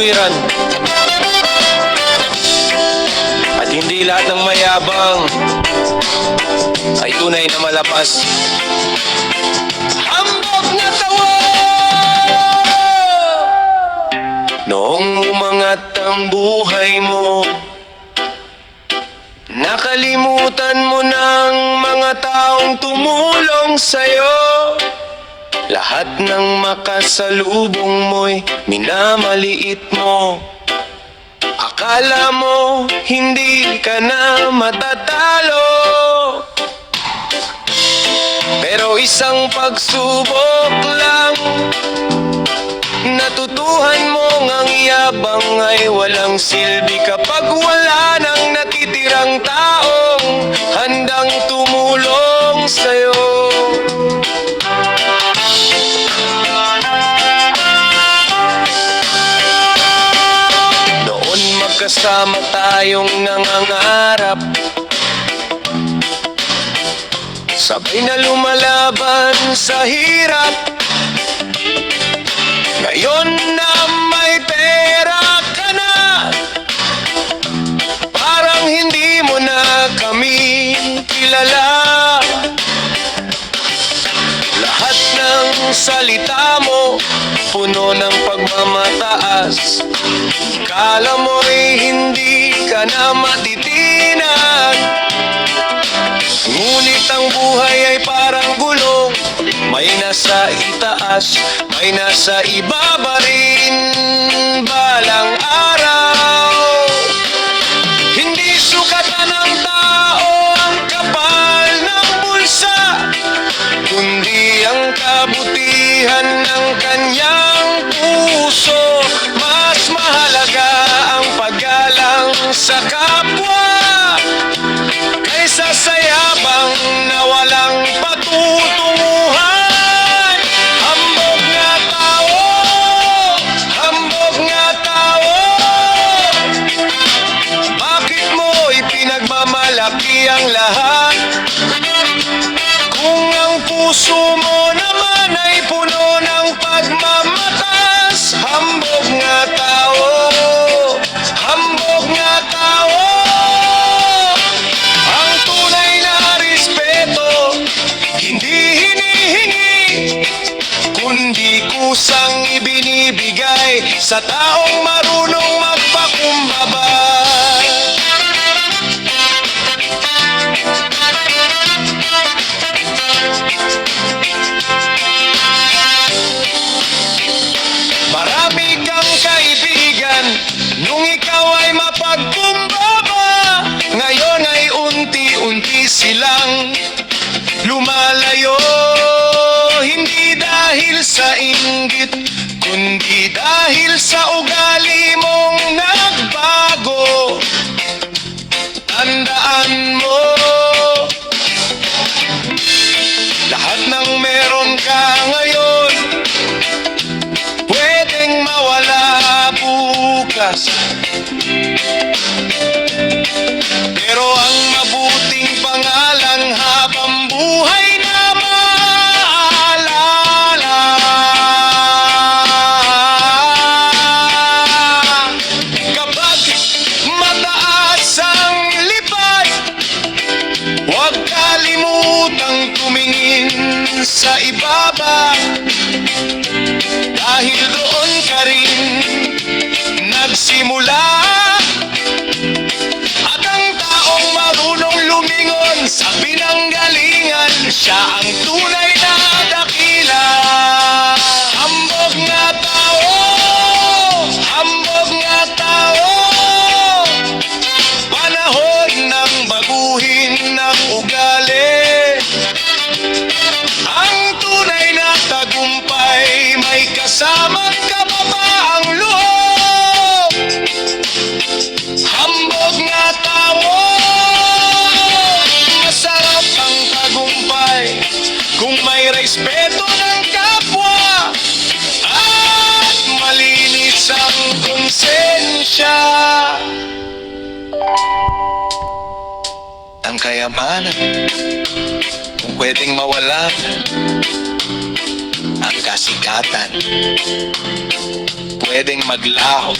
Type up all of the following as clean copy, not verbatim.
katwiran. At hindi lahat ng mayabang ay tunay na malapas. Hambog na tawa! Noong umangat ang buhay mo, nakalimutan mo ng mga taong tumulong sa'yo. Lahat ng makasalubong mo'y minamaliit mo. Akala mo hindi ka na matatalo, pero isang pagsubok lang, natutuhan mong ang yabang ay walang silbi kapag wala nang natitirang taong handang tumulong sa'yo. Noon magkasama tayong nangangarap, sabay na lumalaban sa hirap. Ngayon na may pera ka na, parang hindi mo na kami kilala. Lahat ng salita mo puno ng pagmamataas. Kala mo'y hindi ka na matitinan, ngunit ang buhay ay parang gulong, may nasa itaas, may nasa ibaba rin balang araw. Hindi sukatan ng tao ang kapal ng bulsa, kundi ang kabutihan ng kanyang puso. Mas mahalaga ang paggalang sa kapwa kaysa sa yabang na walang patutunguhan. Hambog nga tao, hambog nga tao, bakit mo ipinagmamalaki ang lahat kung ang puso mo naman ay puno ng pagmamatas? Hambog nga tao, hambog nga tao. Ang tunay na respeto hindi hinihingi, kundi kusang ibinibigay sa taong marunong magpakumbaba. Marami kang kaibigan nung ikaw ay mapagkumbaba, ngayon ay unti-unti silang lumalayo. Hindi dahil sa inggit, kundi dahil sa ugali mong nagbago. Tandaan mo, lahat ng meron ka ngayon pwedeng mawala bukas, pero ang mabuting pangalang habang buhay na maalala. Kapag mataas ang lipad, huwag kalimutang tumingin sa ibaba, dahil doon ka rin nagsimula. At ang taong marunong lumingon sa pinanggalingan, siya ang tunay na dakila. Hambog nga tao, hambog nga tao, panahon ng baguhin ng ugali. Ang tunay na tagumpay may kasamang kababaang loob. Hambog nga tao, masarap ang tagumpay kung may respeto ng kapwa at malinis ang konsensya. Ang kayamanan, kung pwedeng mawala, ang kasikatan, pwedeng maglaho.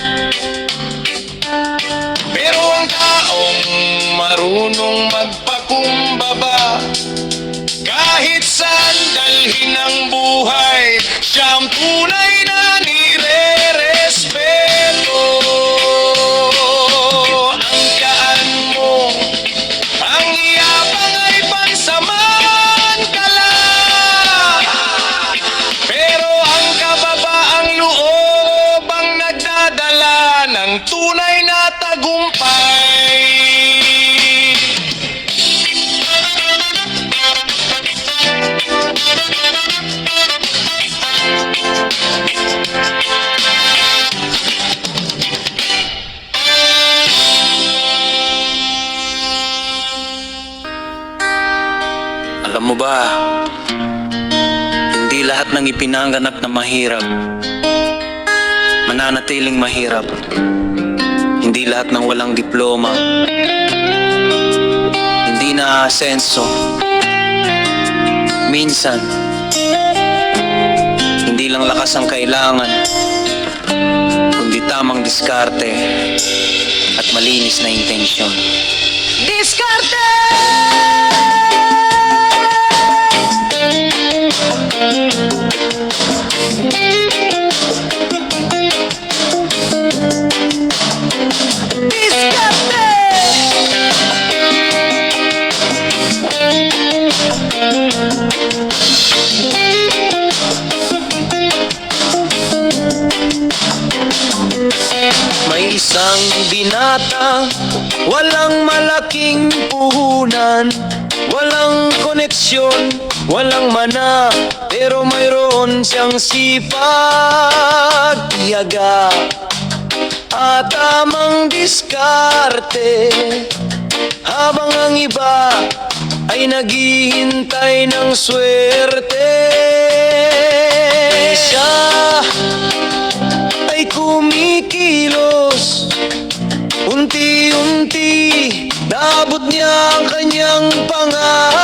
Pero ang taong marunong magpakumbaba, kahit saan dalhin ang buhay, siyang tunay na nire-respeto. Ang gaan mo, ang iyabang ay pansamantala, pero ang kababaang loob ang nagdadala ng tunay na tagumpay. Alam mo ba, hindi lahat ng ipinanganak na mahirap mananatiling mahirap. Hindi lahat ng walang diploma hindi na-asenso. Minsan, hindi lang lakas ang kailangan, kundi tamang diskarte at malinis na intensyon. Diskarte! May isang binata, walang malaking puhunan, walang koneksyon, walang mana, pero mayroon siyang sipag, tiyaga at tamang diskarte. Habang ang iba ay naghihintay ng swerte, siya ay kumikilos. Unti-unti naabot niya ang kanyang pangarap.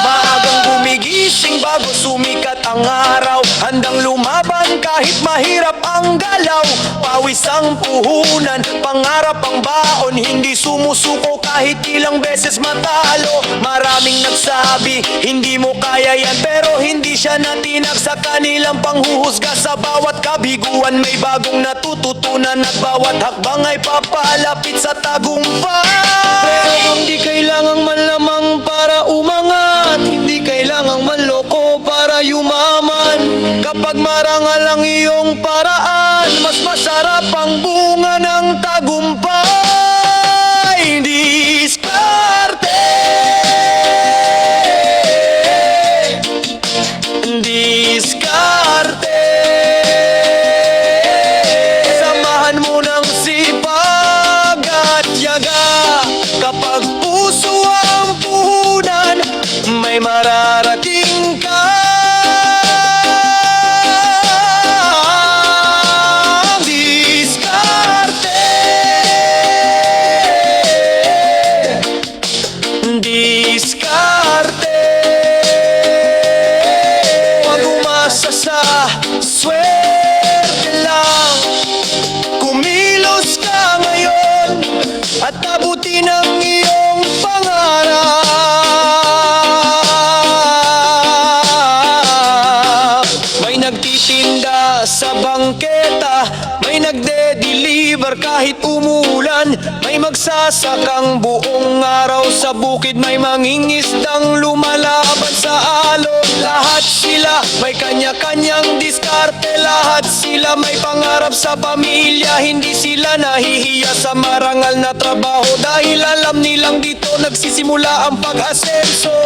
Maagang gumigising bago sumikat ang araw, handang lumaban kahit mahirap ang galaw. Pawis ang puhunan, pangarap ang baon, hindi sumusuko kahit ilang beses matalo. Maraming nagsabi, hindi mo kaya yan, pero hindi siya natinag sa kanilang panghuhusga. Sa bawat kabiguan may bagong natututunan, at bawat hakbang ay papalapit sa tagumpay. Pero hindi kailangang manlamang para umangat, hindi kailangang manloko para yumaman. Kapag marangal ang iyong paraan, mas masarap ang bunga ng tagumpay. Diskarte! Diskarte! Samahan mo ng sipag at tiyaga. Kapag puso ang puhunan, may mararating ka. Diskarte. Huwag umasa sa swerte lang. Kumilos ka ngayon at abutin ang iyong pangarap. May nagtitinda sa bangketa, may nagde-deliver kahit umulan, may magsasakang buong araw sa bukid, may mangingisdang lumalaban sa alon. Lahat sila may kanya-kanyang diskarte, lahat sila may pangarap sa pamilya. Hindi sila nahihiya sa marangal na trabaho, dahil alam nilang dito nagsisimula ang pag-asenso.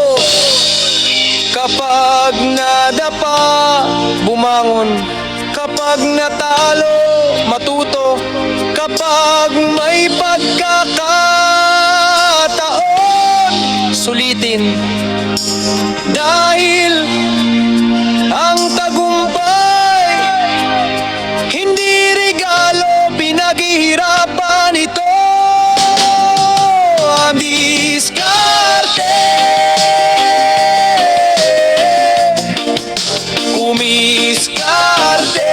Kapag nadapa, bumangon. Kapag natalo, matuto. Kapag may pagkakataon, sulitin. Dahil ang tagumpay hindi regalo, pinaghihirapan ito. Ang diskarte. Kumiskarte.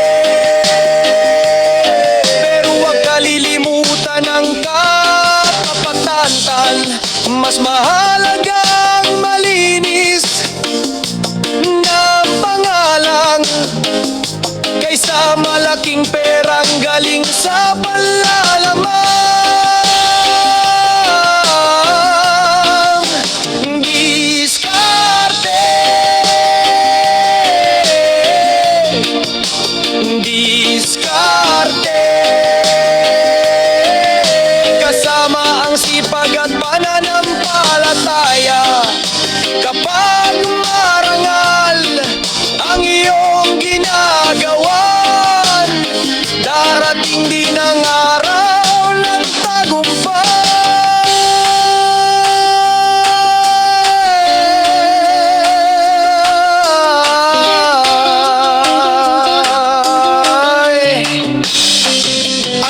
hindi ng araw ng tagumpay.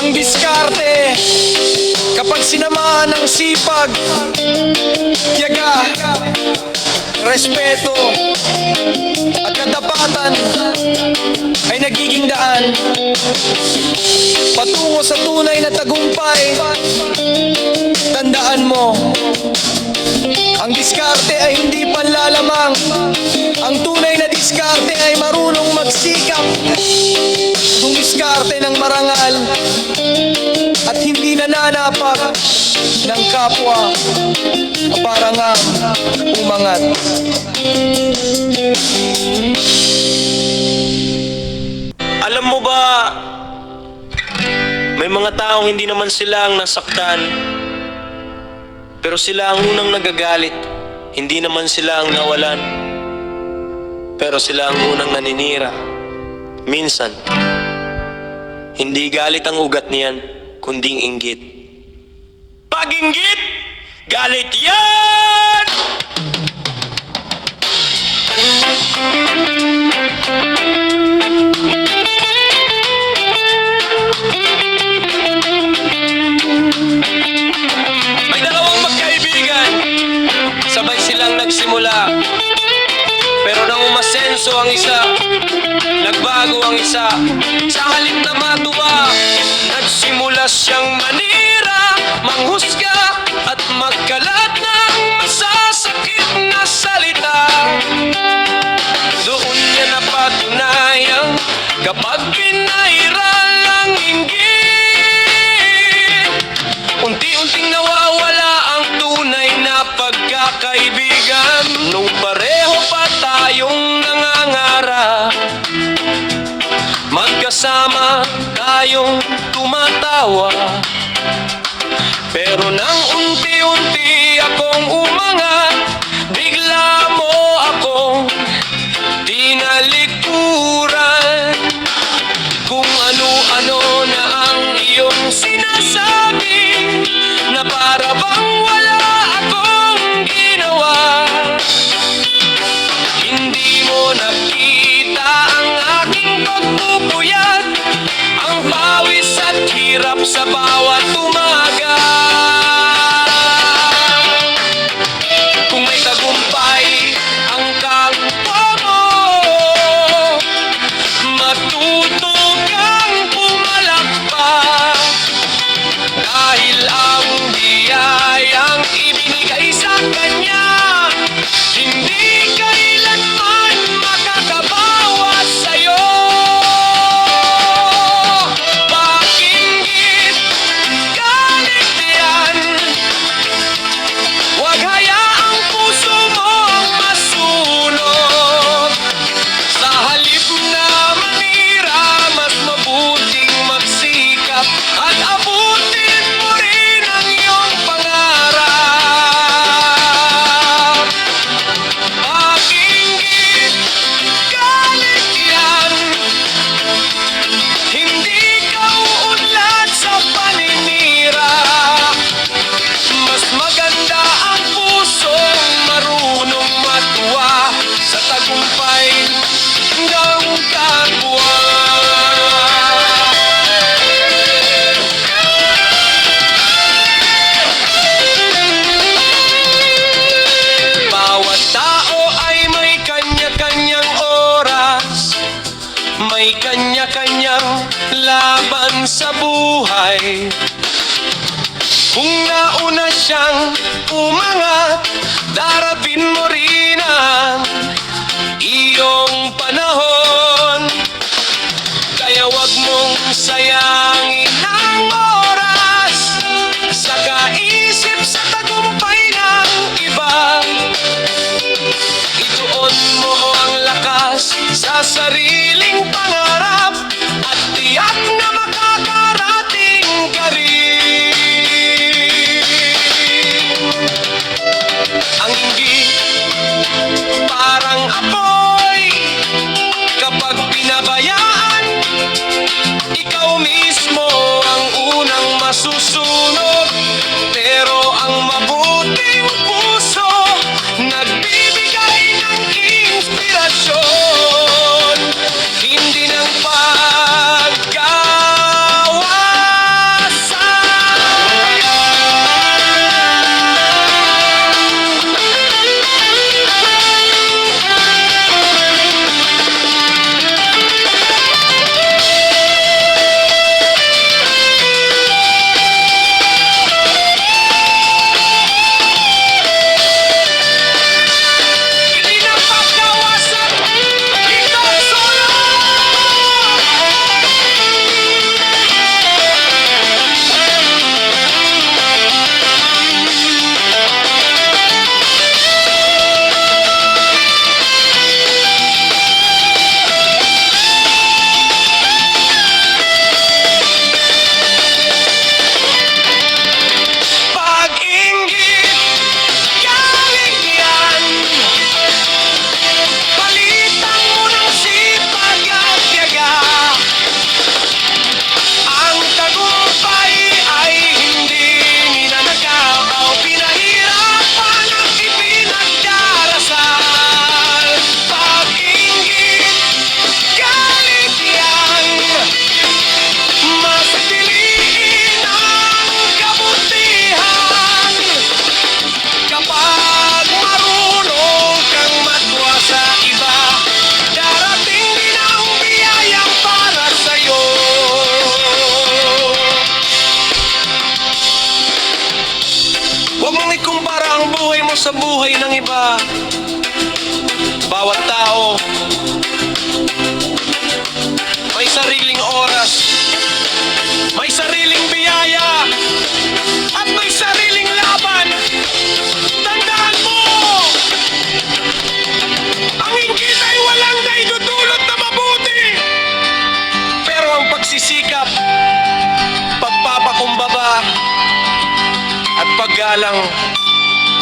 Ang diskarte kapag sinamahan ng sipag, tiyaga, respeto at katapatan ay nagiging daan patungo sa tunay na tagumpay. Tandaan mo, ang diskarte ay hindi panlalamang. Ang tunay na diskarte ay marunong magsikap, dumiskarte ng marangal at hindi nananapak ng kapwa para nga umangat. Alam mo ba, may mga taong hindi naman sila ang nasaktan, pero sila ang unang nagagalit. Hindi naman sila ang nawalan, pero sila ang unang naninira. Minsan, hindi galit ang ugat niyan, kunding inggit. Pag inggit, galit yan! May dalawang magkaibigan, sabay silang nagsimula. Pero nang umasenso ang isa, nagbago ang isa. Sa halip na matuwa, nagsimula siyang manira, manghusga at magkalat ng masasakit na salita. Doon niya napatunayang kapag pinairal ang inggit, unti-unting nawawala ang tunay na pagkakaibigan. Nung pareho pa tayong nangangarap, magkasama tayong tumatawa. Pero nang unti-unti akong umangat, bigla mo akong tinalikuran. Kung ano-ano na ang iyong sinasabi, na para bang wala akong ginawa. Hindi mo nakita ang aking pagpupuyat, ang pawis at hirap sa bawat umaga. Kung may tagumpay ang kampo mo, matuto kang pumalakpak. Dahil ang biyayang ibinigay sa kanya, hindi kailanman makakabawas sa'yo. Pakinggan, galit yan. Huwag hayaang puso mong masunog. Sa halip na manira, mas mabuting magsikap at abutin mo rin ang iyong pangarap. Pakinggan, galit yan. Hindi ka uunlad sa paninira. Mas maganda ang pusong marunong matuwa sa tagumpay ng kapwa. Bawat tao ay may kanya-kanyang oras, may kanya-kanyang laban sa buhay. Kung nauna siyang umangat, darapin mo rin ang iyong panahon. Kaya wag mong sayangin ang oras sa kaisip sa tagumpay ng iba. Ituon mo ang lakas sa sariling pangarap at tiyak na makakarating ka rin. Ang inggit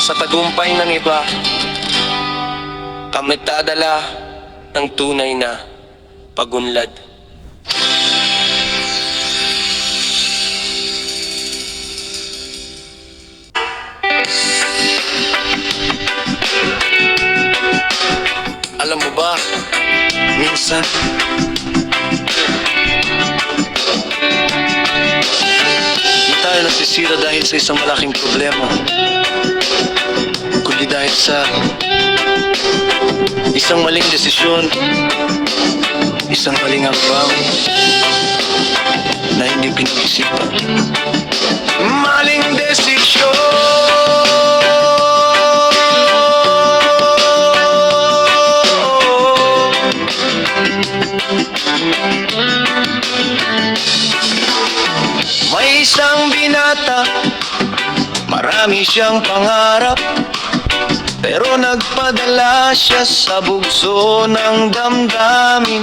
sa tagumpay ng iba, kami nagdadala ng tunay na pagunlad. Alam mo ba, minsan hindi tayo nasisira dahil sa isang malaking problema, kundi dahil sa isang maling desisyon, isang maling hakbang na hindi pinag-isipan. Maling desisyon. May isang binata, marami siyang pangarap, pero nagpadala siya sa bugso ng damdamin.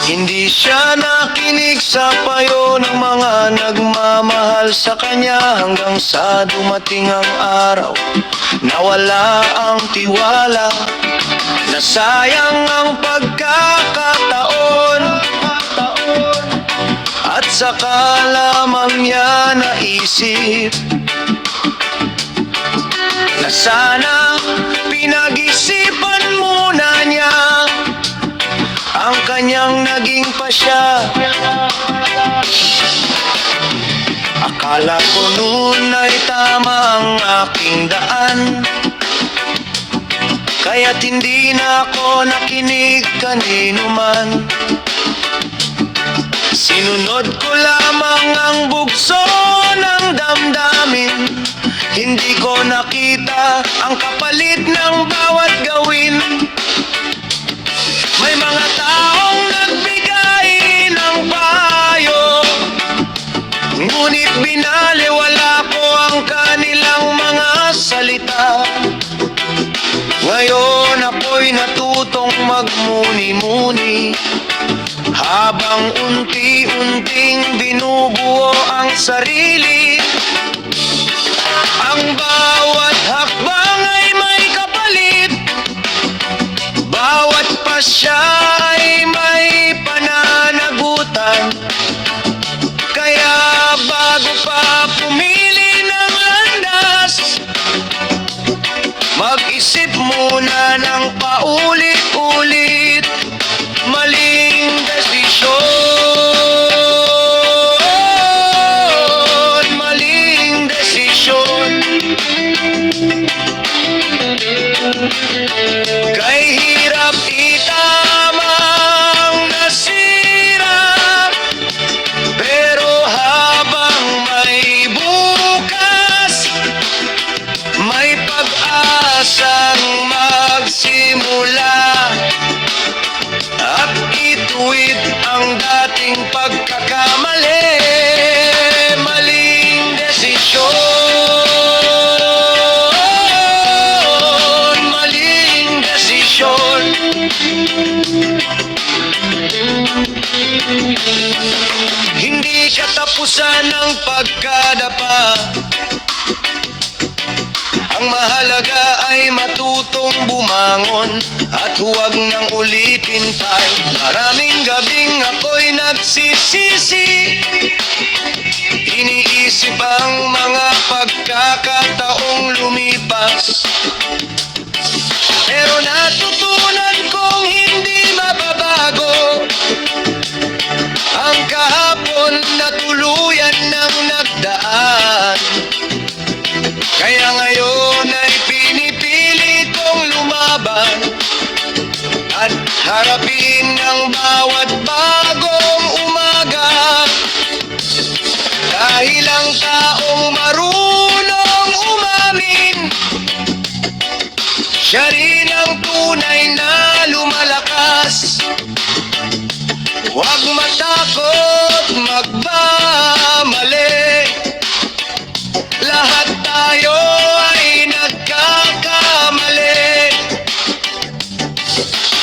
Hindi siya nakinig sa payo ng mga nagmamahal sa kanya, hanggang sa dumating ang araw nawala ang tiwala. Nasayang ang pagkakataon, at saka lamang niya naisip na sana pinag-isipan muna niya ang kanyang naging pasya. Akala ko noon ay tama ang aking daan, kaya't hindi na ako nakinig kanino man. Sinunod ko lamang ang bugso ng damdamin, hindi ko nakita ang kapalit ng bawat gawin. May mga taong nagbigay ng payo, ngunit binaliwala ko ang kanilang mga salita. Ngayon ako'y natutong magmuni-muni, habang unti-unting binubuo ang sarili. Ang bawat hakbang ay may kapalit, bawat pasya ay may pananagutan. Kaya bago pa pumili ng landas, mag-isip muna ng paulit-ulit. Maling desisyon, maling desisyon. Kay hirap itamang nasira, pero habang may bukas, may pag-asang magsimula at ituwid ang dating pagkakamali. Maling desisyon, maling desisyon. Hindi katapusan ng pagkadapa, ang mahalaga ay matutong bumangon at huwag nang ulitin pa. Maraming gabing ako'y nagsisisi, iniisip ang mga pagkakataong lumipas, pero natutunan kong hindi mababago ang kahapon na tuluyan ng nagdaan. Kaya ngayon ay pinipili kong lumaban at harapin ang bawat bagong umaga. Dahil ang taong marunong umamin, siya rin ang tunay na lumalakas. Huwag matakot magmamali, lahat tayo ay nagkakamali.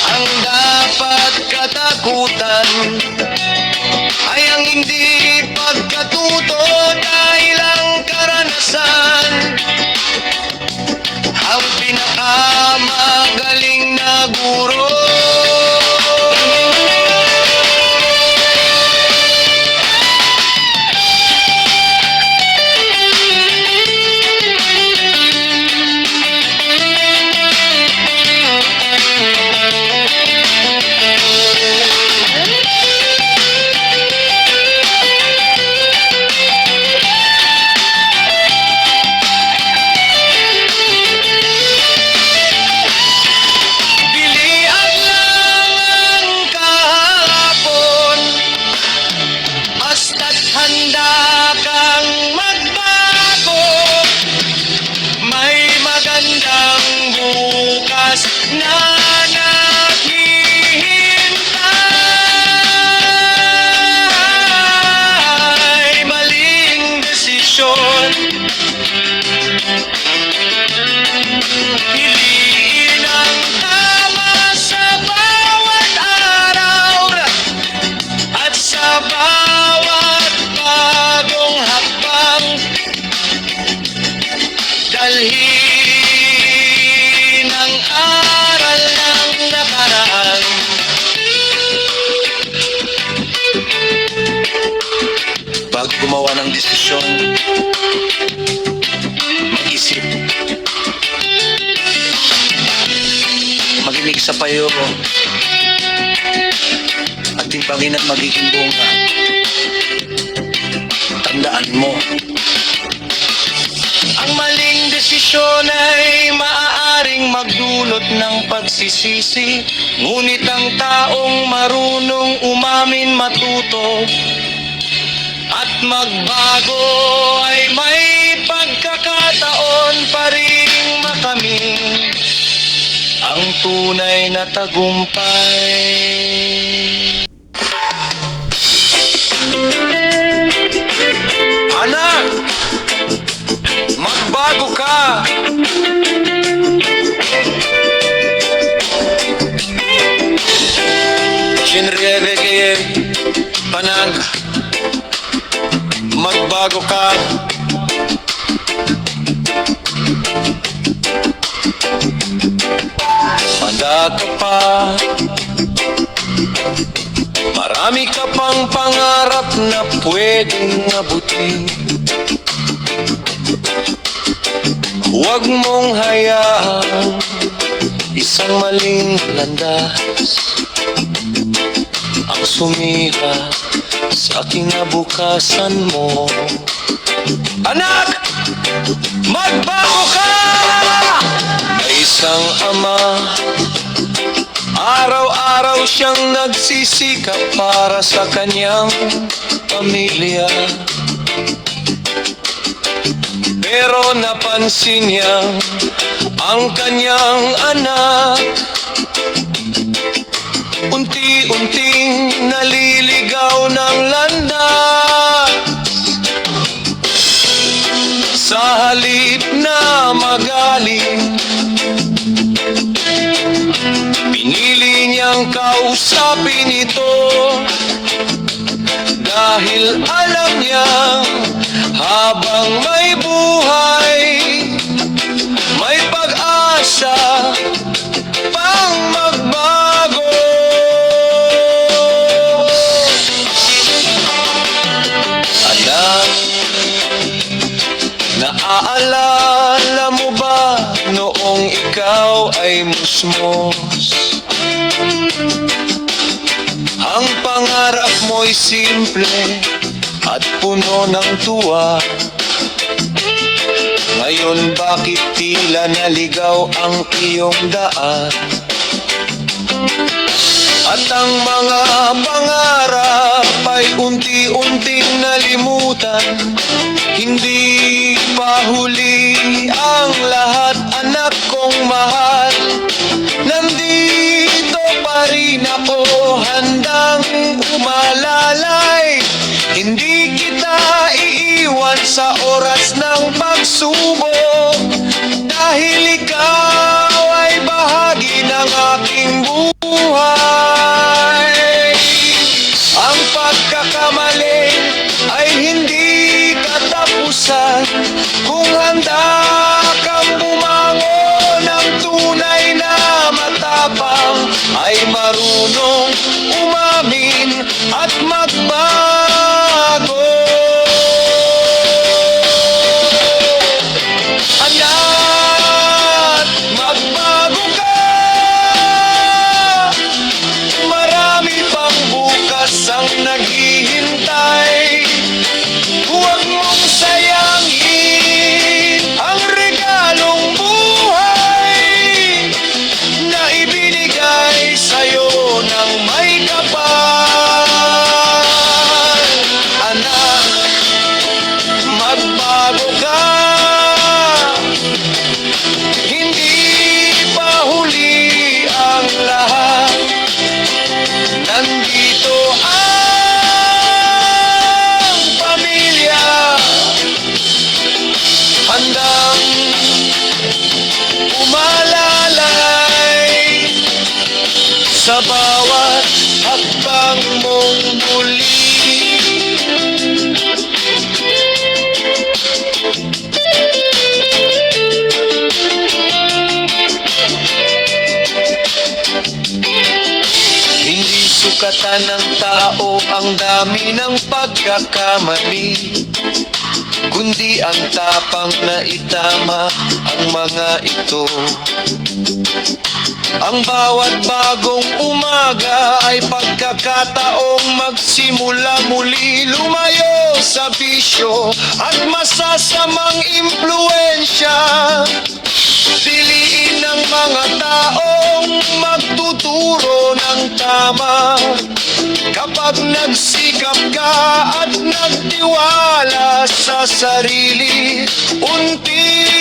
Ang dapat katakutan ay ang hindi pagkatuto dahil ang karanasan na naghihintay. Maling desisyon, piliin ang tama sa bawat araw at sa bawat bagong hakbang. Dalhin ang aral ng nakaraan. Bago gumawa ng desisyon, mag-isip. Makinig sa payo at timbangin ang magiging bunga. Tandaan mo, ang maling desisyon ay maaaring magdulot ng pagsisisi. Ngunit ang taong marunong umamin, matuto at magbago ay may pagkakataon pa ring makamit ang tunay na tagumpay. Anak, magbago ka. Shinrieve kaye panag, magbago ka. Manda ka pa, marami ka pang pangarap na pwedeng abutin. Huwag mong hayaan isang maling landas ang sumira sa kinabukasan mo. Anak, magbago ka! Na isang ama, araw-araw siyang nagsisikap para sa kanyang pamilya. Pero napansin niya ang kanyang anak unti-unting naliligaw ng landas. Sa halip na magaling, pinili niyang kausapin ito dahil alam niya habang may buhay, may pag-asa pang magbago. Anak, naaalala mo ba noong ikaw ay musmos? Ang pangarap mo'y simple at puno ng tuwa. Ngayon bakit tila naligaw ang iyong daan? At ang mga pangarap ay unti-unting nalimutan. Hindi pa huli ang lahat, anak kong mahal. Nandito pa rin ako, handang umalalay. Hindi kita iiwan sa oras ng pagsubok, dahil ikaw ay bahagi ng aking buhay. Ang pagkakamali ay hindi katapusan kung handa kang bumangon. Ang tunay na matapang ay marunong umamin at magbago. Anak, sukatan ng tao ang dami ng pagkakamali, kundi ang tapang na itama ang mga ito. Ang bawat bagong umaga ay pagkakataong magsimula muli, lumayo sa bisyo at masasamang impluensya. Piliin ng mga taong magtuturo ng tama. Kapag nagsikap ka at nagtiwala sa sarili, unti-unti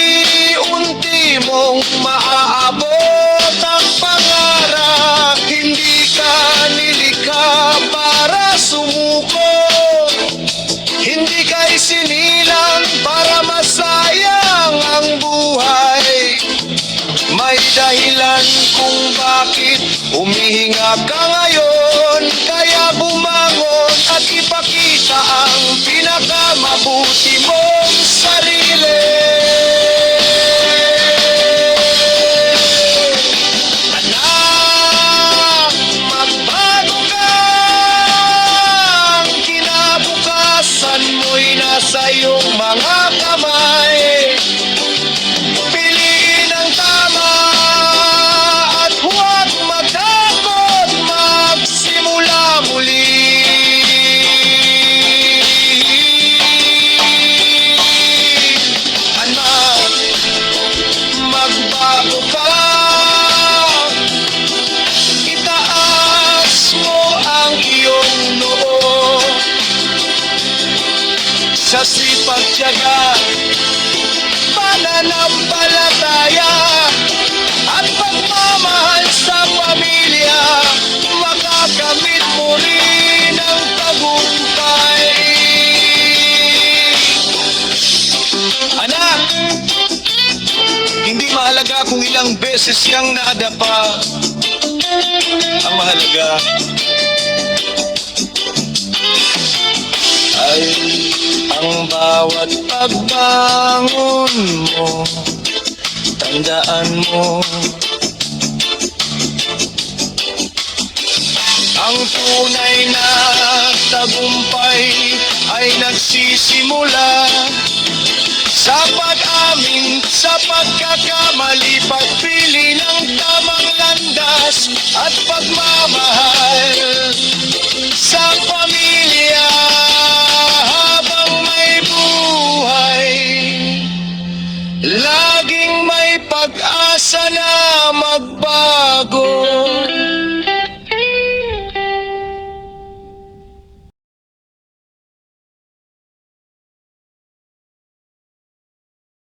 mong maaabot ang pangarap. Hindi ka nilikha para sumuko, hindi ka isinilang para masayang ang buhay. May dahilan kung bakit humihinga ka ngayon, kaya bumangon at ipakita ang pinakamabuti mong sarili. Anak, magbago ka, ang kinabukasan mo'y nasa iyong mga kamay. Piliin ang tama at huwag matakot magsimula muli. Anak, magbago ka, itaas mo ang iyong noo. Sa sipag tiyaga, pananampalataya at pagmamahal sa pamilya, makakamit mo rin ang tagumpay. Anak, hindi mahalaga kung ilang beses siyang nadapa. Ang mahalaga ay ang bawat pagbangon mo. Tandaan mo, ang tunay na tagumpay ay nagsisimula sa pag-amin sa pagkakamali, pagpili ng tamang landas at pagmamahal sa pamilya. Habang may buhay, laging may pag-asa na magbago.